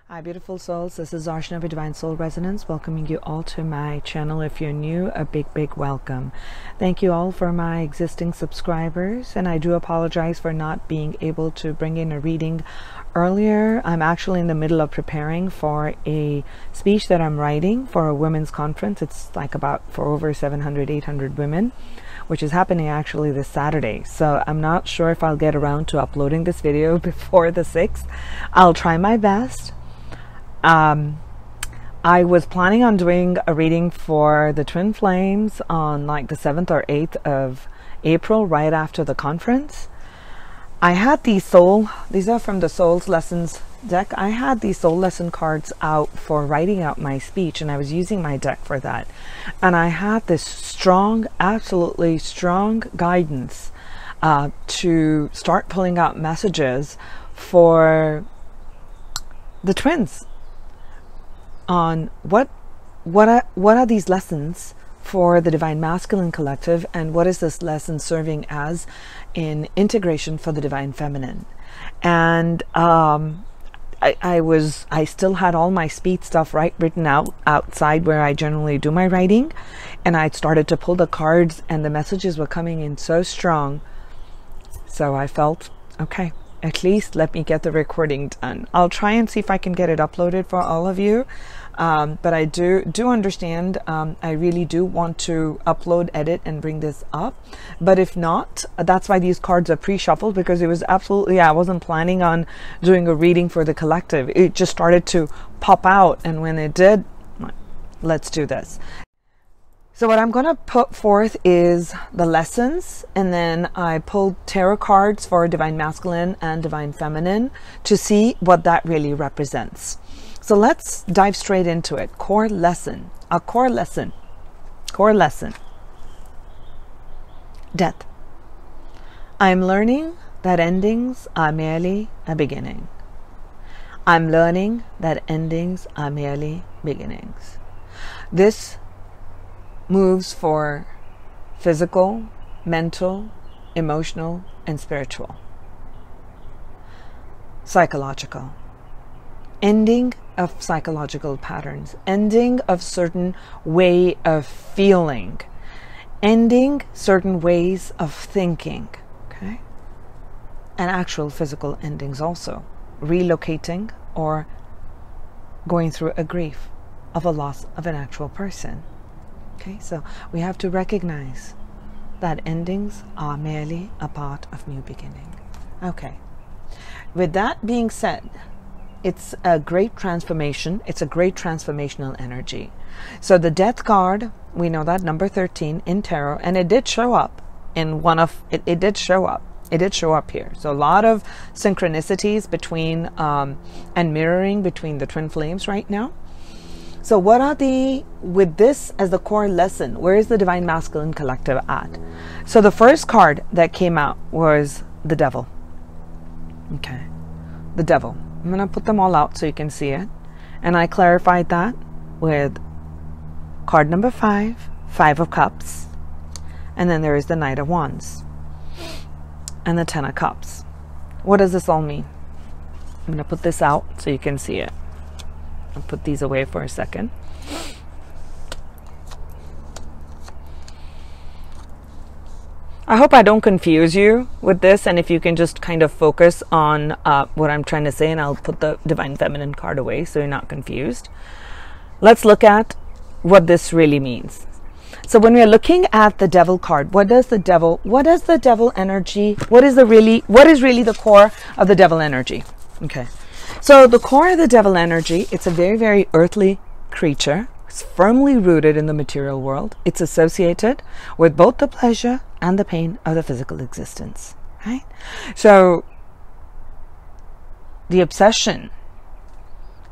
Hi beautiful souls, this is Arshana Divine Soul Resonance, welcoming you all to my channel. If you're new, a big welcome. Thank you all for my existing subscribers, and I do apologize for not being able to bring in a reading earlier. I'm actually in the middle of preparing for a speech that I'm writing for a women's conference. It's like about for over 700-800 women, which is happening actually this Saturday. So I'm not sure if I'll get around to uploading this video before the 6th. I'll try my best. I was planning on doing a reading for the Twin Flames on like the 7th or 8th of April, right after the conference. I had these are from the Souls Lessons deck. I had these soul lesson cards out for writing out my speech, and I was using my deck for that. And I had this strong, absolutely strong guidance to start pulling out messages for the twins on what are these lessons for the Divine Masculine Collective, and what is this lesson serving as in integration for the Divine Feminine. And I still had all my speed stuff written out outside where I generally do my writing, and I'd started to pull the cards, and the messages were coming in so strong. So I felt, okay, at least let me get the recording done. I'll try and see if I can get it uploaded for all of you. But I do understand, I really do want to upload, edit, and bring this up. But if not, that's why these cards are pre-shuffled, because it was absolutely, I wasn't planning on doing a reading for the collective. It just started to pop out, and when it did, let's do this. So what I'm going to put forth is the lessons, and then I pulled tarot cards for Divine Masculine and Divine Feminine to see what that really represents. So let's dive straight into it. Core lesson. A core lesson. Core lesson. Death. I'm learning that endings are merely a beginning. I'm learning that endings are merely beginnings. This moves for physical, mental, emotional, and spiritual. Psychological. Ending of psychological patterns. Ending of certain way of feeling. Ending certain ways of thinking. Okay? And actual physical endings also. Relocating or going through a grief of a loss of an actual person. Okay, so we have to recognize that endings are merely a part of new beginning. Okay, with that being said, it's a great transformation. It's a great transformational energy. So the death card, we know that, number 13 in tarot, and it did show up in one of, it did show up. It did show up here. So a lot of synchronicities between and mirroring between the Twin Flames right now. So what are the, with this as the core lesson, where is the Divine Masculine Collective at? So the first card that came out was the Devil. Okay, the Devil. I'm going to put them all out so you can see it. And I clarified that with card number 5, 5 of Cups. And then there is the Knight of Wands. And the 10 of Cups. What does this all mean? I'm going to put this out so you can see it. I'll put these away for a second. I hope I don't confuse you with this, and if you can just kind of focus on what I'm trying to say, and I'll put the Divine Feminine card away so you're not confused. Let's look at what this really means. So when we're looking at the Devil card, what is the Devil energy? What is really the core of the Devil energy? Okay. So the core of the Devil energy, it's a very earthly creature. It's firmly rooted in the material world. It's associated with both the pleasure and the pain of the physical existence. Right? So the obsession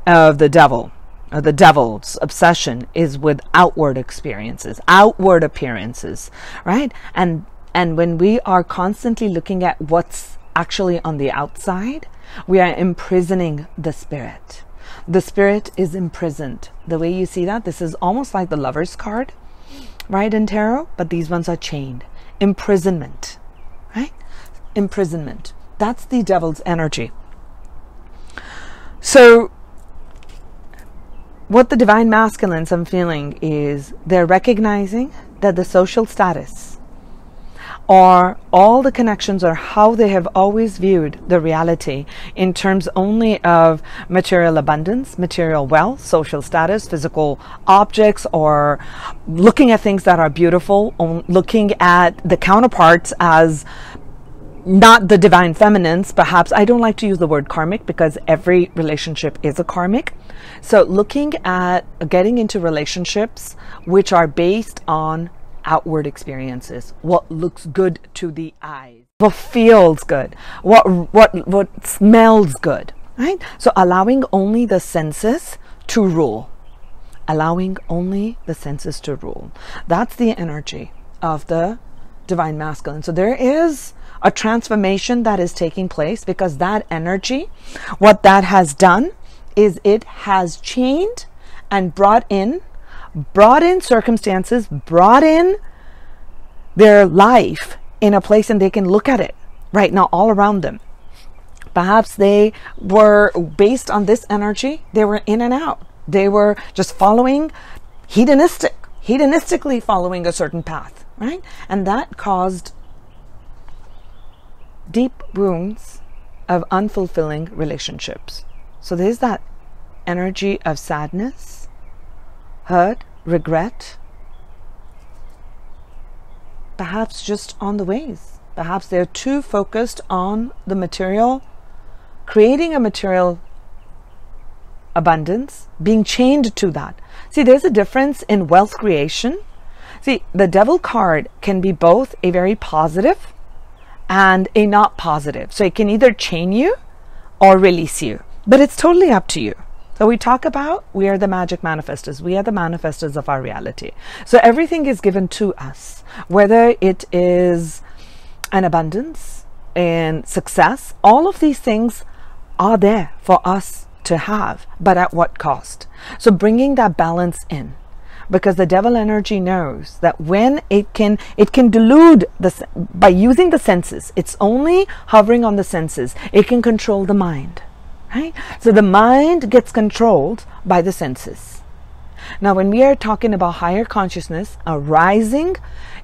of the devil, or the devil's obsession, is with outward experiences, outward appearances, right? And when we are constantly looking at what's actually on the outside, we are imprisoning the spirit. The spirit is imprisoned. The way you see that, this is almost like the Lover's card, right, in tarot, but these ones are chained. Imprisonment, right? Imprisonment. That's the Devil's energy. So what the divine masculines I'm feeling is they're recognizing that the social status or all the connections or how they have always viewed the reality in terms only of material abundance, material wealth, social status, physical objects, or looking at things that are beautiful, looking at the counterparts as not the divine feminines, perhaps. I don't like to use the word karmic because every relationship is a karmic. So looking at getting into relationships which are based on outward experiences, what looks good to the eyes, what feels good, what smells good, right? So allowing only the senses to rule, allowing only the senses to rule. That's the energy of the divine masculine. So there is a transformation that is taking place, because that energy, what that has done is it has changed and brought in circumstances, brought in their life in a place, and they can look at it right now all around them. Perhaps they were, based on this energy, they were in and out. They were just following hedonistically following a certain path, right? And that caused deep wounds of unfulfilling relationships. So there's that energy of sadness, hurt, regret, perhaps just on the ways. Perhaps they're too focused on the material, creating a material abundance, being chained to that. See, there's a difference in wealth creation. See, the devil card can be both a very positive and a not positive. So it can either chain you or release you, but it's totally up to you. So we talk about, we are the magic manifestors. We are the manifestors of our reality. So everything is given to us, whether it is an abundance and success. All of these things are there for us to have, but at what cost? So bringing that balance in, because the devil energy knows that when it can delude by using the senses. It's only hovering on the senses. It can control the mind. Right? So the mind gets controlled by the senses. Now, when we are talking about higher consciousness, arising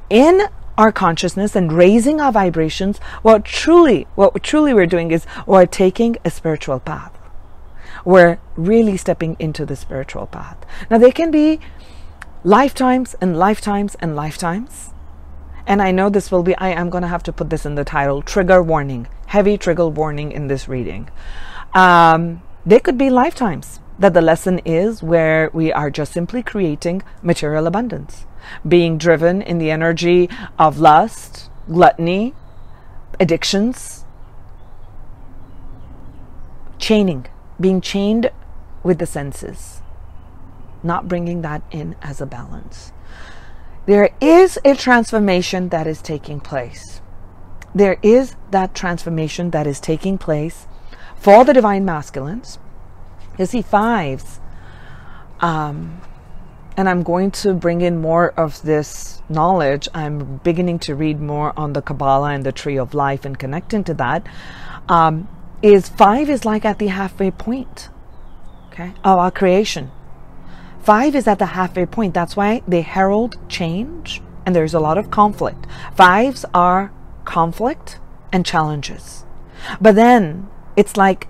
in our consciousness and raising our vibrations, what truly we're doing is we're taking a spiritual path. We're really stepping into the spiritual path. Now, there can be lifetimes and lifetimes and lifetimes. And I know this will be, I am going to have to put this in the title, trigger warning, heavy trigger warning in this reading. There could be lifetimes that the lesson is where we are just simply creating material abundance, being driven in the energy of lust, gluttony, addictions, chaining, being chained with the senses, not bringing that in as a balance. There is a transformation that is taking place. There is that transformation that is taking place for the divine masculines. You see, fives, and I'm going to bring in more of this knowledge. I'm beginning to read more on the Kabbalah and the Tree of Life and connecting to that. Five is like at the halfway point, okay, of our creation. Five is at the halfway point. That's why they herald change, and there's a lot of conflict. Fives are conflict and challenges. But then it's like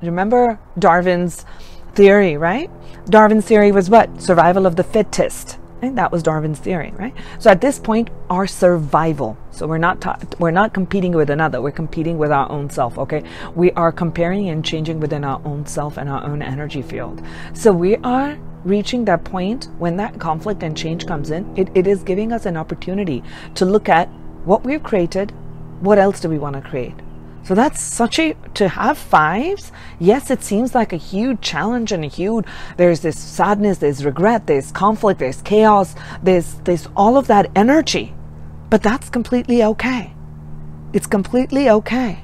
remember Darwin's theory, right? Darwin's theory was what? Survival of the fittest. Right? That was Darwin's theory, right? So at this point, our survival. So we're not competing with another. We're competing with our own self. Okay, we are comparing and changing within our own self and our own energy field. So we are reaching that point when that conflict and change comes in. It is giving us an opportunity to look at what we've created. What else do we want to create? So that's to have fives. Yes, it seems like a huge challenge and there's this sadness, there's regret, there's conflict, there's chaos, there's all of that energy. But that's completely okay. It's completely okay.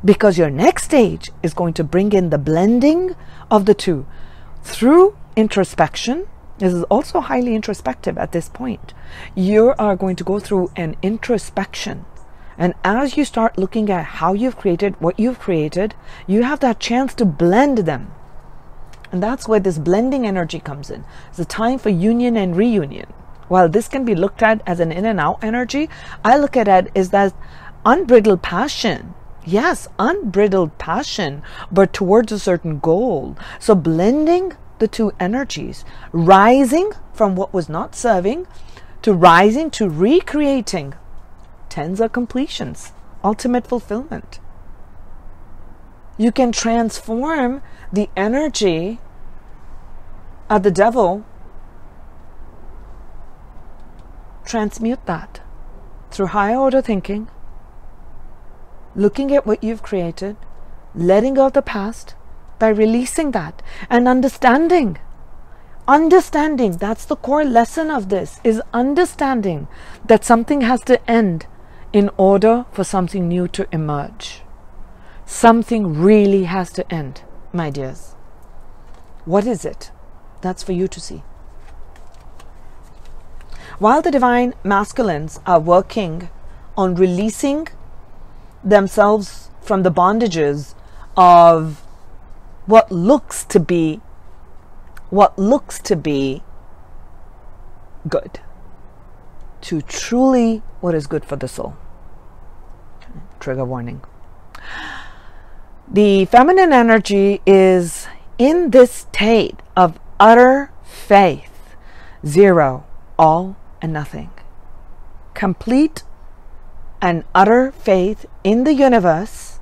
Because your next stage is going to bring in the blending of the two through introspection. This is also highly introspective at this point. You are going to go through an introspection. And as you start looking at how you've created what you've created, you have that chance to blend them. And that's where this blending energy comes in. It's a time for union and reunion. While this can be looked at as an in and out energy, I look at it as that unbridled passion. Yes, unbridled passion, but towards a certain goal. So blending the two energies, rising from what was not serving to rising to recreating tens of completions, ultimate fulfillment. You can transform the energy of the devil, transmute that through higher order thinking, looking at what you've created, letting go of the past by releasing that and understanding. Understanding, that's the core lesson of this, is understanding that something has to end in order for something new to emerge. Something really has to end, my dears. What is it? That's for you to see. While the divine masculines are working on releasing themselves from the bondages of what looks to be good to truly what is good for the soul. Trigger warning. The feminine energy is in this state of utter faith, zero, all and nothing. Complete and utter faith in the universe,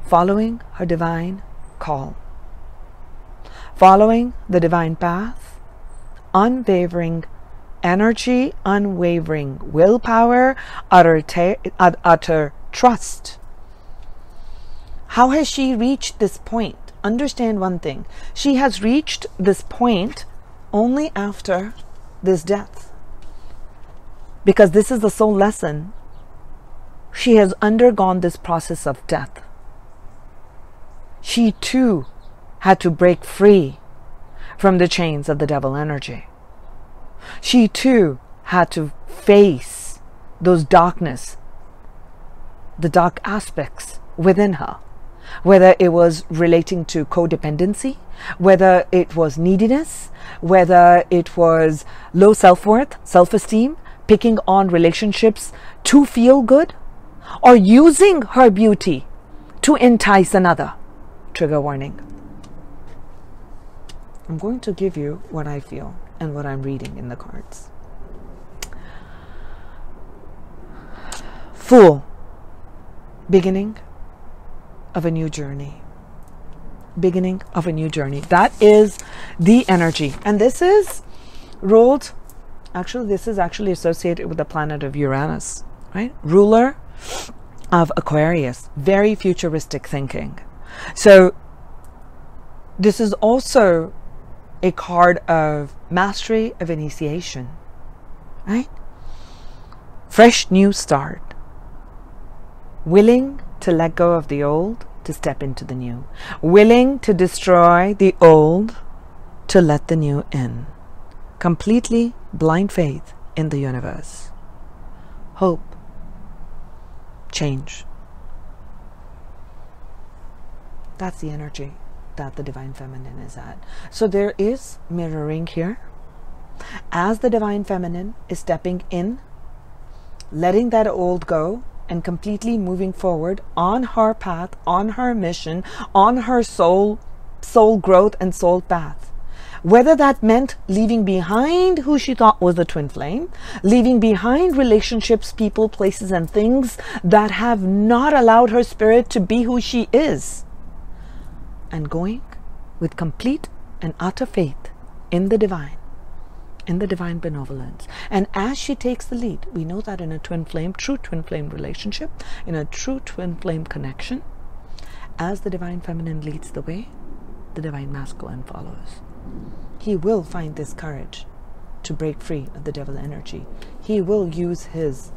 following her divine call, following the divine path, unwavering energy, unwavering willpower, utter trust. How has she reached this point? Understand one thing. She has reached this point only after this death. Because this is the soul lesson. She has undergone this process of death. She too had to break free from the chains of the devil energy. She too had to face those darkness, the dark aspects within her, whether it was relating to codependency, whether it was neediness, whether it was low self-worth, self-esteem, picking on relationships to feel good, or using her beauty to entice another. Trigger warning. I'm going to give you what I feel and what I'm reading in the cards. Fool. Beginning of a new journey. Beginning of a new journey. That is the energy. And this is ruled, actually this is actually associated with the planet of Uranus, right? Ruler of Aquarius. Very futuristic thinking. So this is also a card of mastery, of initiation, right? Fresh new start. Willing to let go of the old to step into the new. Willing to destroy the old to let the new in. Completely blind faith in the universe. Hope. Change. That's the energy that the divine feminine is at. So there is mirroring here. As the divine feminine is stepping in, letting that old go, and completely moving forward on her path, on her mission, on her soul growth and soul path. Whether that meant leaving behind who she thought was the twin flame, leaving behind relationships, people, places, and things that have not allowed her spirit to be who she is, and going with complete and utter faith in the divine benevolence. And as she takes the lead, we know that in a twin flame, true twin flame relationship, in a true twin flame connection, as the divine feminine leads the way, the divine masculine follows. He will find this courage to break free of the devil energy. He will use his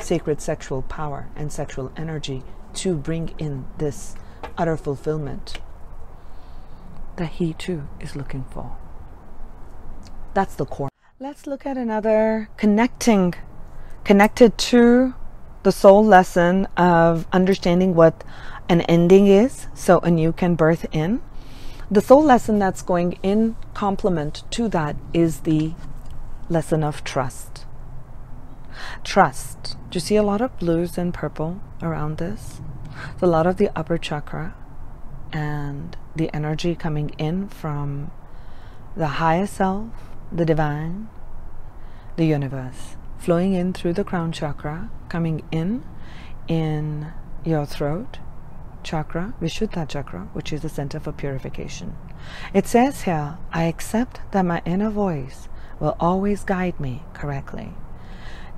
sacred sexual power and sexual energy to bring in this utter fulfillment that he too is looking for. That's the core. Let's look at another connected to the soul lesson of understanding what an ending is, so a new can birth in. The soul lesson that's going in complement to that is the lesson of trust. Trust. Do you see a lot of blues and purple around this? So a lot of the upper chakra and the energy coming in from the higher self, the divine, the universe, flowing in through the crown chakra, coming in your throat chakra, Vishuddha chakra, which is the center for purification. It says here, I accept that my inner voice will always guide me correctly.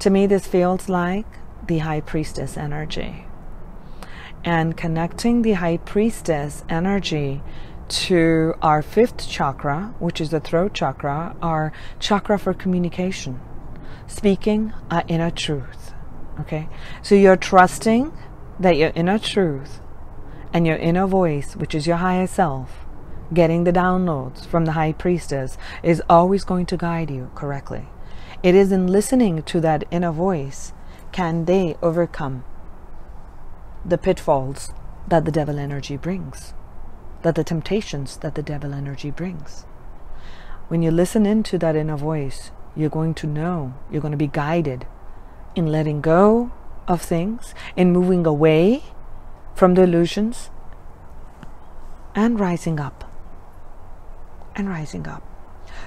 To me, this feels like the high priestess energy. And connecting the high priestess energy to our fifth chakra, which is the throat chakra, our chakra for communication, speaking our inner truth. Okay, so you're trusting that your inner truth and your inner voice, which is your higher self, getting the downloads from the high priestess, is always going to guide you correctly. It is in listening to that inner voice can they overcome the pitfalls that the devil energy brings, that the temptations that the devil energy brings. When you listen into that inner voice, you're going to know, you're going to be guided in letting go of things, in moving away from the illusions, and rising up. And rising up.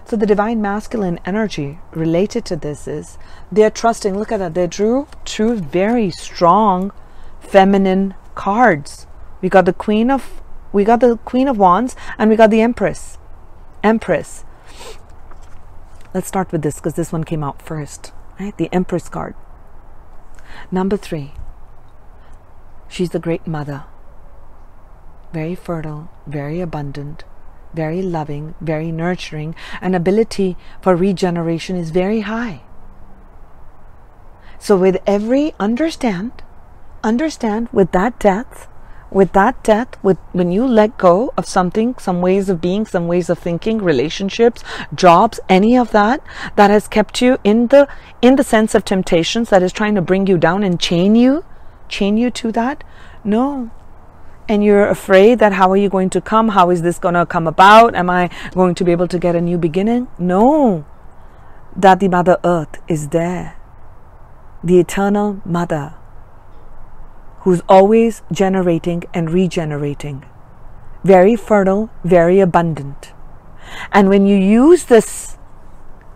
So the divine masculine energy related to this is they're trusting. Look at that. They drew two very strong feminine cards. We got the Queen of Wands, and we got the Empress. Empress. Let's start with this because this one came out first. Right? The Empress card. Number 3. She's the great mother. Very fertile, very abundant, very loving, very nurturing, and ability for regeneration is very high. So with every understand with that depth, when you let go of something, some ways of being, some ways of thinking, relationships, jobs, any of that has kept you in the sense of temptations, that is trying to bring you down and chain you to that. No. And you're afraid that how are you going to come? How is this going to come about? Am I going to be able to get a new beginning? No. That the Mother Earth is there. The eternal Mother, who's always generating and regenerating. Very fertile, very abundant. And when you use this,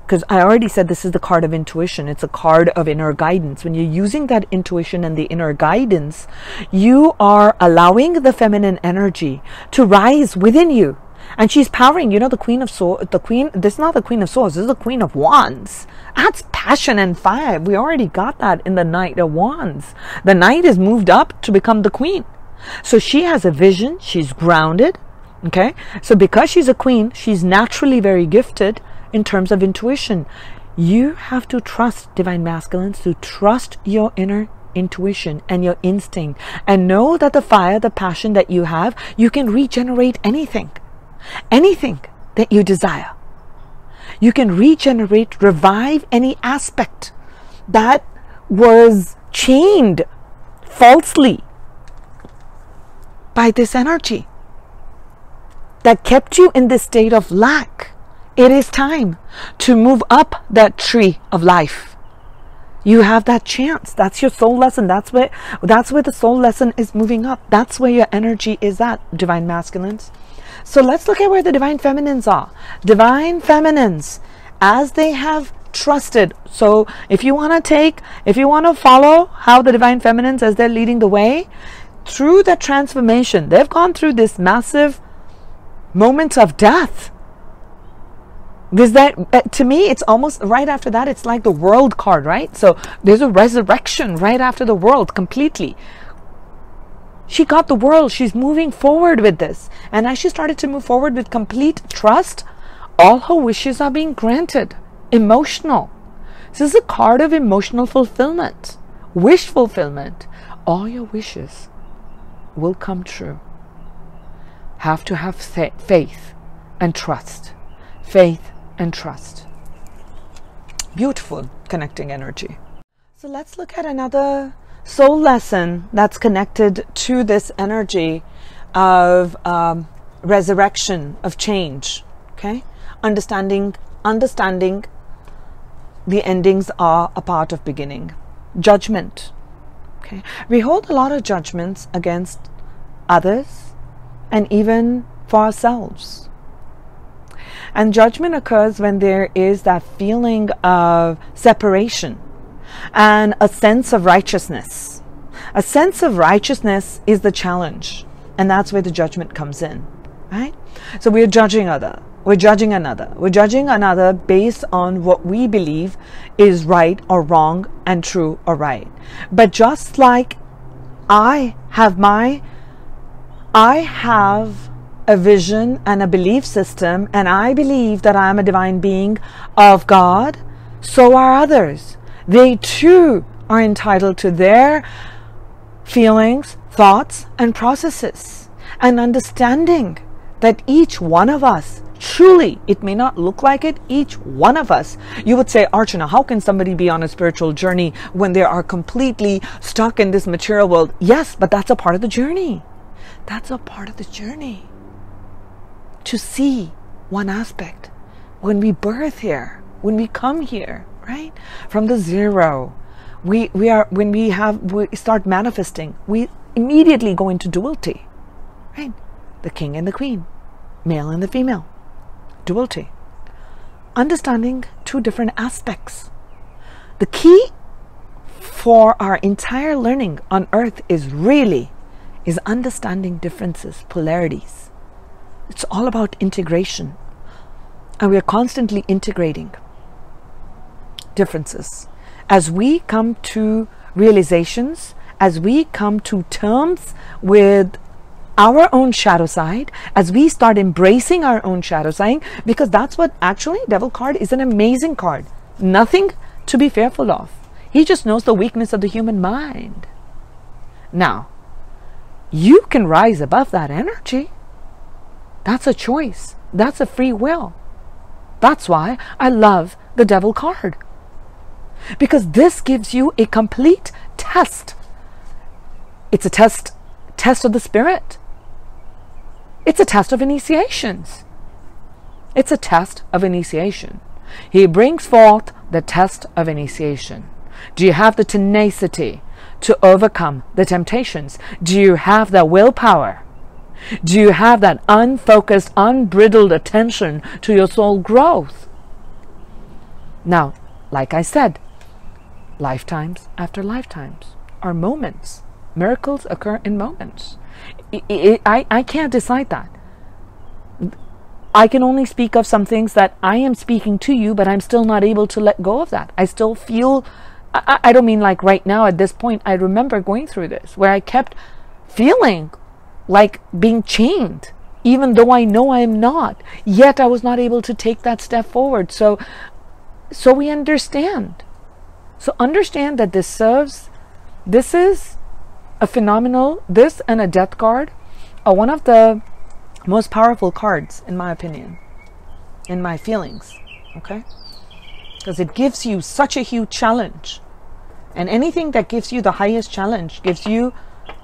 because I already said this is the card of intuition, it's a card of inner guidance. When you're using that intuition and the inner guidance, you are allowing the feminine energy to rise within you. And she's powering, the Queen of Swords, this is not the Queen of Swords, this is the Queen of Wands. That's passion and fire. We already got that in the Knight of Wands. The Knight is moved up to become the Queen. So she has a vision, she's grounded, okay? So because she's a queen, she's naturally very gifted in terms of intuition. You have to trust, divine masculines, to trust your inner intuition and your instinct, and know that the fire, the passion that you have, you can regenerate anything that you desire. You can regenerate, revive any aspect that was chained falsely by this energy that kept you in this state of lack. It is time to move up that tree of life. You have that chance. That's your soul lesson. That's where the soul lesson is moving up. That's where your energy is at, divine masculines. So let's look at where the divine feminines are. Divine feminines, as they have trusted. So if you want to follow how the divine feminines, as they're leading the way through the transformation, they've gone through this massive moment of death. Because that, to me, it's almost right after that, it's like the world card, right? So there's a resurrection right after the world completely. She got the world. She's moving forward with this. And as she started to move forward with complete trust, all her wishes are being granted. Emotional. This is a card of emotional fulfillment. Wish fulfillment. All your wishes will come true. Have to have faith and trust. Faith and trust. Beautiful connecting energy. So let's look at another soul lesson that's connected to this energy of resurrection, of change. Okay, understanding the endings are a part of beginning. Judgment. Okay, we hold a lot of judgments against others and even for ourselves. And judgment occurs when there is that feeling of separation and a sense of righteousness. A sense of righteousness is the challenge, and that's where the judgment comes in, right? So we're judging another based on what we believe is right or wrong and true or right. But just like I have a vision and a belief system, and I believe that I am a divine being of God, so are others. They too are entitled to their feelings, thoughts, and processes. And understanding that each one of us, truly, it may not look like it, each one of us. You would say, Archana, how can somebody be on a spiritual journey when they are completely stuck in this material world? Yes, but that's a part of the journey. That's a part of the journey. To see one aspect. When we birth here, when we come here, right? From the zero, we start manifesting, we immediately go into duality, right? The king and the queen, male and the female, duality. Understanding two different aspects. The key for our entire learning on earth is understanding differences, polarities. It's all about integration. And we are constantly integrating differences. As we come to realizations, as we come to terms with our own shadow side, as we start embracing our own shadow side, because that's what actually, Devil card is an amazing card. Nothing to be fearful of. He just knows the weakness of the human mind. Now, you can rise above that energy. That's a choice. That's a free will. That's why I love the Devil card. Because this gives you a complete test. It's a test of the spirit. It's a test of initiations. It's a test of initiation. He brings forth the test of initiation. Do you have the tenacity to overcome the temptations? Do you have the willpower? Do you have that unfocused, unbridled attention to your soul growth? Now, like I said, lifetimes after lifetimes are moments. Miracles occur in moments. I can't decide that. I can only speak of some things that I am speaking to you, but I'm still not able to let go of that. I still feel, I don't mean like right now at this point. I remember going through this where I kept feeling like being chained, even though I know I'm not. Yet I was not able to take that step forward. So we understand. So understand that this is a phenomenal, this and a death card are one of the most powerful cards, in my opinion, in my feelings, okay? Because it gives you such a huge challenge. And anything that gives you the highest challenge gives you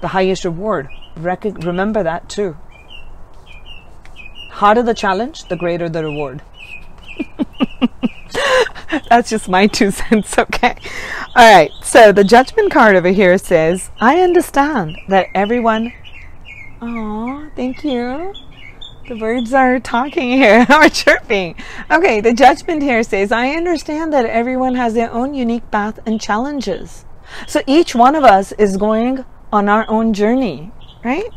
the highest reward. Remember that too. Harder the challenge, the greater the reward. That's just my 2 cents, okay? All right, so the Judgment card over here says, I understand that everyone... Aw, thank you. The birds are talking here, or chirping. Okay, the Judgment here says, I understand that everyone has their own unique path and challenges. So each one of us is going on our own journey, right?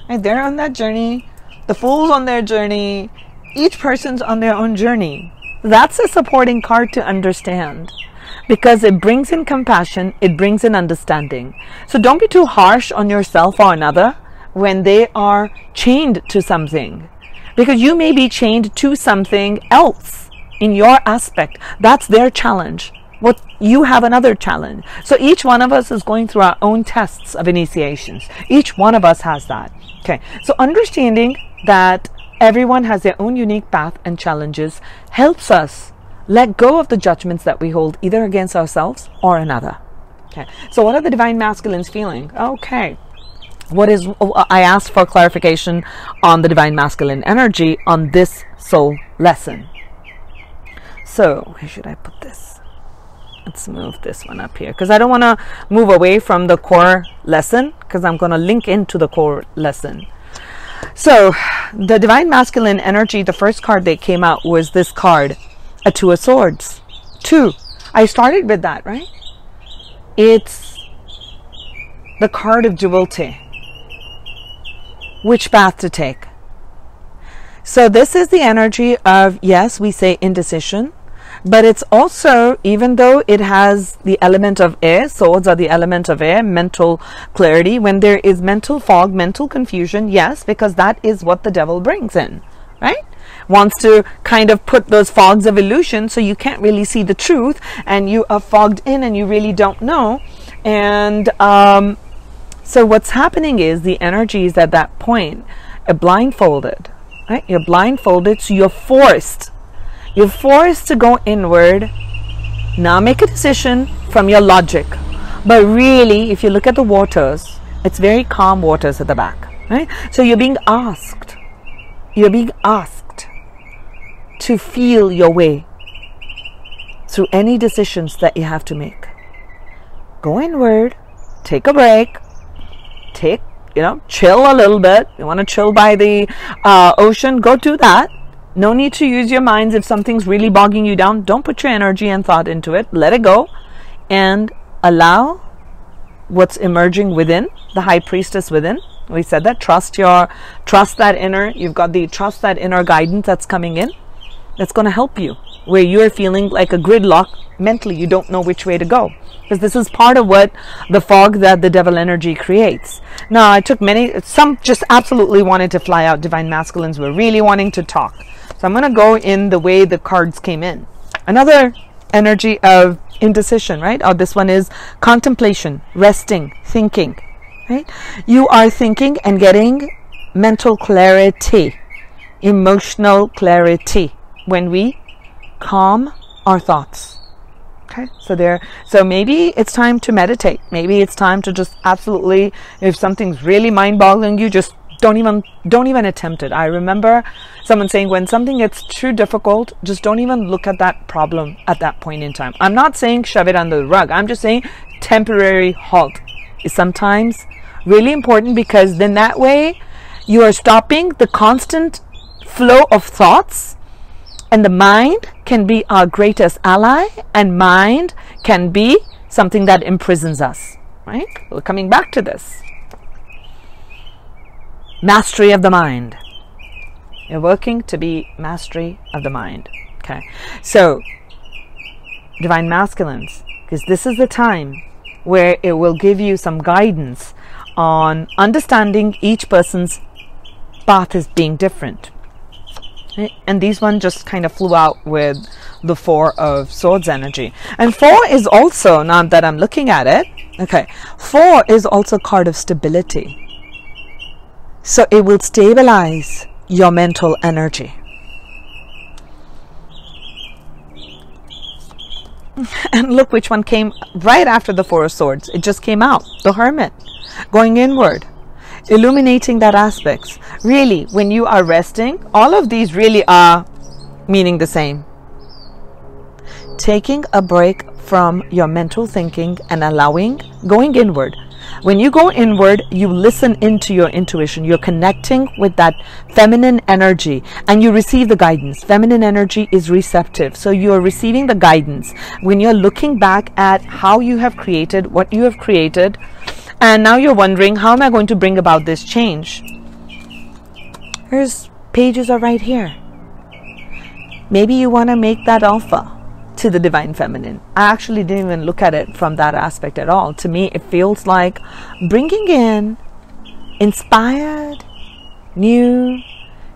And they're on that journey. The fool's on their journey. Each person's on their own journey. That's a supporting card to understand, because it brings in compassion, it brings in understanding. So don't be too harsh on yourself or another when they are chained to something, because you may be chained to something else in your aspect. That's their challenge. What you have another challenge. So each one of us is going through our own tests of initiations. Each one of us has that. Okay. So understanding that everyone has their own unique path and challenges helps us let go of the judgments that we hold either against ourselves or another. Okay, so what are the divine masculines feeling? Okay, I asked for clarification on the divine masculine energy on this soul lesson. So where should I put this? Let's move this one up here, because I don't want to move away from the core lesson, because I'm going to link into the core lesson. So the divine masculine energy, the first card that came out was this card, a Two of Swords. Two. I started with that, right? It's the card of duality. Which path to take? So this is the energy of, yes, we say indecision, but it's also, even though it has the element of air, swords are the element of air, mental clarity, when there is mental fog, mental confusion, yes, because that is what the devil brings in, right? Wants to kind of put those fogs of illusion so you can't really see the truth, and you are fogged in and you really don't know. And so what's happening is the energies at that point are blindfolded, right? You're blindfolded, so you're forced to go inward. Now make a decision from your logic. But really, if you look at the waters, it's very calm waters at the back, right? So you're being asked to feel your way through any decisions that you have to make. Go inward, take a break, chill a little bit. You want to chill by the ocean, go do that. No need to use your minds. If something's really bogging you down, don't put your energy and thought into it. Let it go and allow what's emerging within, the high priestess within. We said that trust that inner guidance that's coming in. That's going to help you where you're feeling like a gridlock mentally. You don't know which way to go, because this is part of what the fog that the devil energy creates. Now, I took some just absolutely wanted to fly out. Divine masculines were really wanting to talk. So I'm going to go in the way the cards came in. Another energy of indecision, right? Oh, this one is contemplation, resting, thinking, right? You are thinking and getting mental clarity, emotional clarity when we calm our thoughts. Okay, so maybe it's time to meditate. Maybe it's time to just absolutely, if something's really mind-boggling you, just don't even attempt it. I remember someone saying, when something gets too difficult, just don't even look at that problem at that point in time. I'm not saying shove it under the rug. I'm just saying temporary halt is sometimes really important, because then that way you are stopping the constant flow of thoughts. And the mind can be our greatest ally, and mind can be something that imprisons us, right? We're coming back to this. Mastery of the mind. You're working to be mastery of the mind. Okay. So, divine masculines, because this is the time where it will give you some guidance on understanding each person's path as being different. And these one just kind of flew out with the Four of Swords energy. And 4 is also, now that I'm looking at it, okay, 4 is also a card of stability. So it will stabilize your mental energy. And look which one came right after the Four of Swords. It just came out, the Hermit, going inward. Illuminating that aspects. Really, when you are resting, all of these really are meaning the same. Taking a break from your mental thinking and going inward. When you go inward, you listen into your intuition. You're connecting with that feminine energy and you receive the guidance. Feminine energy is receptive. So you're receiving the guidance. When you're looking back at how you have created, what you have created, and now you're wondering, how am I going to bring about this change? Here's pages are right here. Maybe you want to make that offer to the divine feminine. I actually didn't even look at it from that aspect at all. To me, it feels like bringing in inspired new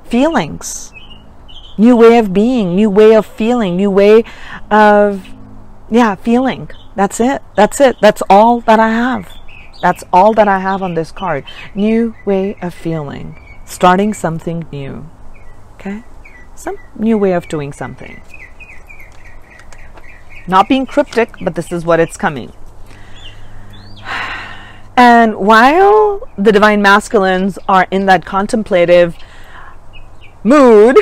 feelings, new way of being, new way of feeling, new way of feeling. That's it. That's all that I have. That's all that I have on this card. New way of feeling. Starting something new. Okay? Some new way of doing something. Not being cryptic, but this is what it's coming. And while the divine masculines are in that contemplative mood,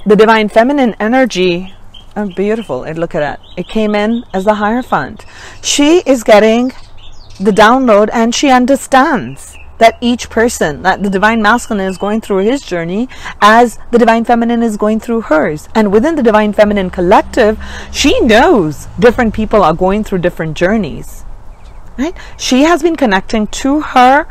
the divine feminine energy, oh, beautiful, look at that. It came in as the Hierophant. She is getting the download, and she understands that each person, that the divine masculine is going through his journey as the divine feminine is going through hers. And within the divine feminine collective, she knows different people are going through different journeys. Right? She has been connecting to her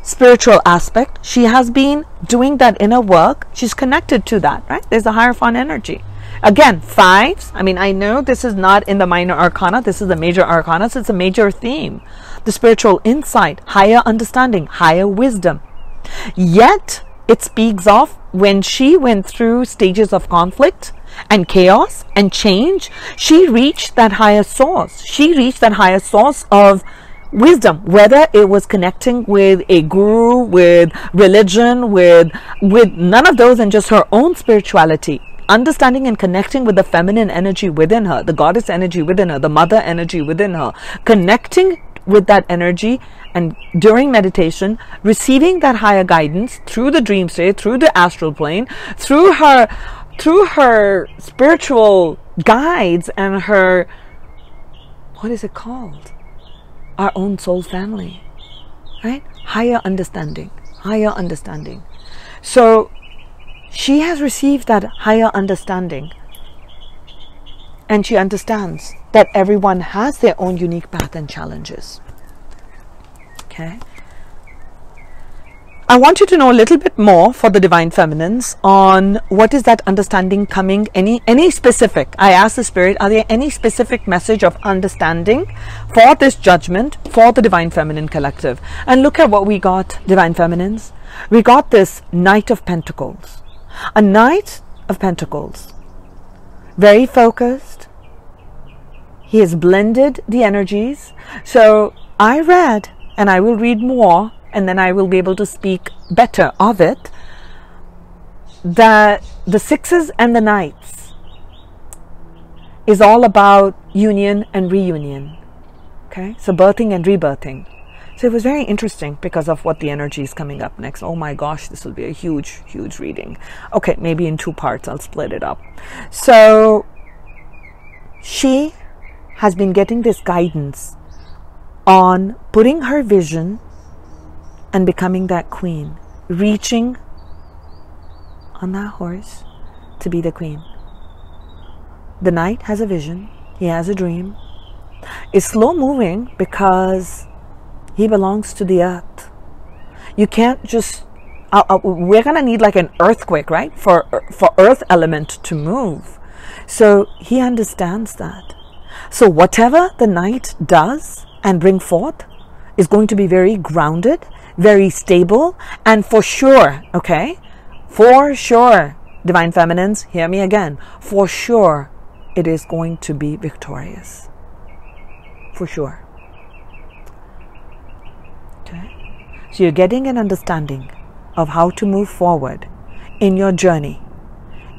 spiritual aspect. She has been doing that inner work. She's connected to that, right? There's a Hierophant energy. Again, fives. I mean, I know this is not in the minor arcana. This is the major arcana. So it's a major theme. The spiritual insight, higher understanding, higher wisdom. Yet, it speaks of when she went through stages of conflict and chaos and change, she reached that higher source. She reached that higher source of wisdom, whether it was connecting with a guru, with religion, with none of those, and just her own spirituality. Understanding and connecting with the feminine energy within her, the goddess energy within her, the mother energy within her, connecting with that energy, and during meditation, receiving that higher guidance through the dream state, through the astral plane, through her spiritual guides and her, what is it called? Our own soul family, right? Higher understanding, higher understanding. So she has received that higher understanding, and she understands that everyone has their own unique path and challenges. Okay. I want you to know a little bit more for the divine feminines on what is that understanding coming, any specific. I asked the spirit, are there any specific message of understanding for this judgment for the divine feminine collective? And look at what we got, divine feminines. We got this Knight of Pentacles. A Knight of Pentacles. Very focused. He has blended the energies. So I read, and I will read more, and then I will be able to speak better of it, that the sixes and the knights is all about union and reunion. Okay, so birthing and rebirthing. So it was very interesting because of what the energy is coming up next. Oh my gosh, this will be a huge, huge reading. Okay, maybe in 2 parts, I'll split it up. So she has been getting this guidance on putting her vision and becoming that queen, reaching on that horse to be the queen. The knight has a vision, he has a dream. It's slow moving because he belongs to the earth. You can't just, we're gonna need like an earthquake, right? For earth element to move. So he understands that. So whatever the knight does and bring forth is going to be very grounded, very stable, and for sure, okay, for sure, divine feminines, hear me again, for sure it is going to be victorious. For sure. Okay, so you're getting an understanding of how to move forward in your journey,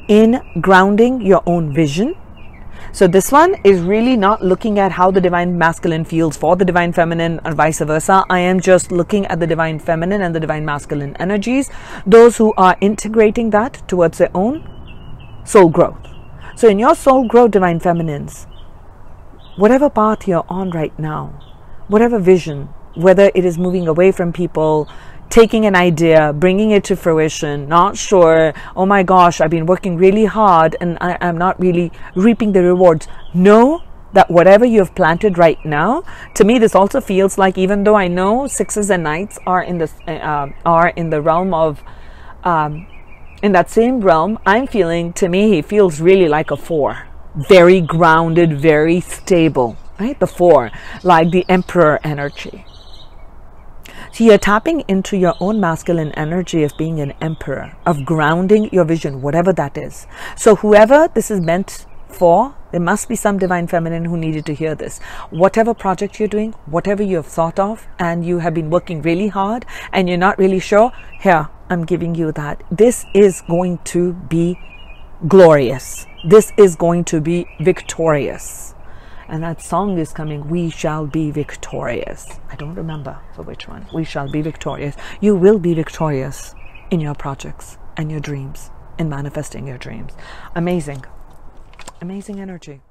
in grounding your own vision. So this one is really not looking at how the divine masculine feels for the divine feminine or vice versa. I am just looking at the divine feminine and the divine masculine energies, those who are integrating that towards their own soul growth. So in your soul growth, divine feminines, whatever path you're on right now, whatever vision, whether it is moving away from people, taking an idea, bringing it to fruition, not sure, oh my gosh, I've been working really hard and I'm not really reaping the rewards. Know that whatever you have planted right now, to me this also feels like, even though I know sixes and knights are in the realm of, in that same realm, I'm feeling, to me, he feels really like a 4. Very grounded, very stable, right? The 4, like the emperor energy. So you're tapping into your own masculine energy of being an emperor, of grounding your vision, whatever that is. So whoever this is meant for, there must be some divine feminine who needed to hear this. Whatever project you're doing, whatever you have thought of, and you have been working really hard and you're not really sure, here, I'm giving you that. This is going to be glorious. This is going to be victorious. And that song is coming, We Shall Be Victorious. I don't remember for which one. We shall be victorious. You will be victorious in your projects and your dreams, in manifesting your dreams. Amazing. Amazing energy.